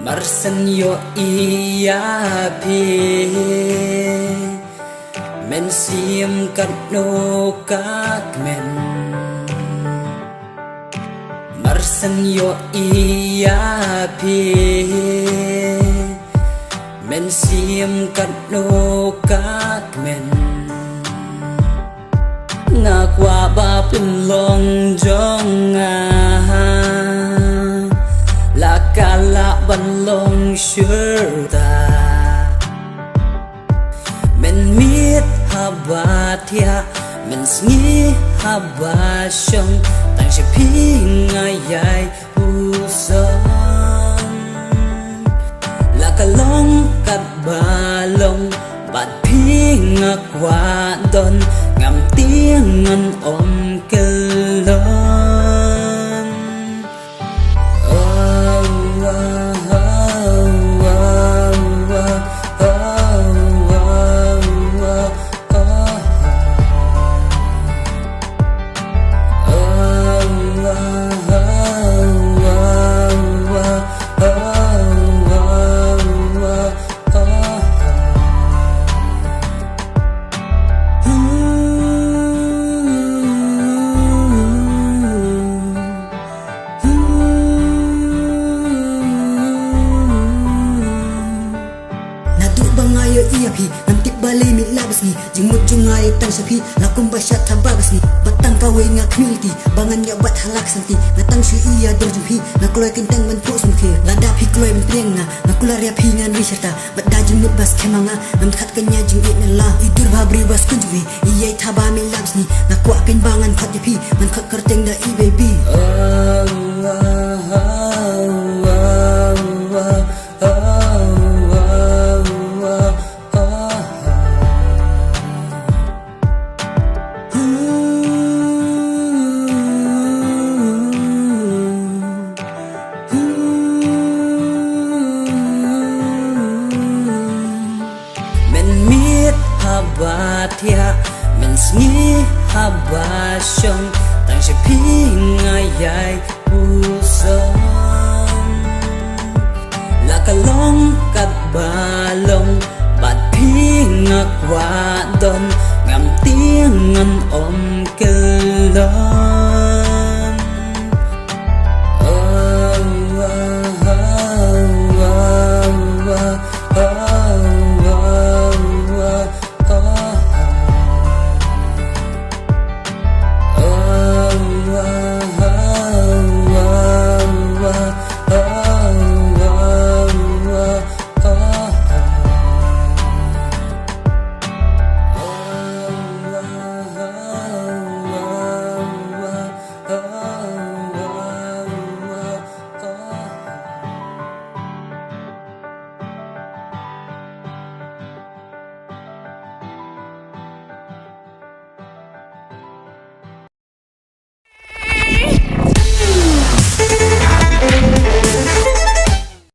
Marsan yo iya pi men siam kat no kak men Marsan yo iya pi men siam kat no kak men ngakwa ba pin long jong la kala ban long shurta men miet habatia men sngi habashong tang she pi ngayai uson la kalong kat balong bat pi ngakwa don ngam tiếng ngân om kelon iya pi nanti balik mi labas ni jengmut jungai tang sepi lakum basyat tabagas ni batang kawe ngak milti bangan ya bat halak santi natang sui iya dorjuhi nakulai kentang menpuk sumkir lada pi kulai mentriang na nakulai ria pi ngan riserta batda jengmut bas kemanga namkat kenya jengit nala idur babri bas kunjui iya taba mi labas ni nakuak ken bangan kat jepi menkat kerteng da i baby habatia men sngi habashong tang she pi ngayai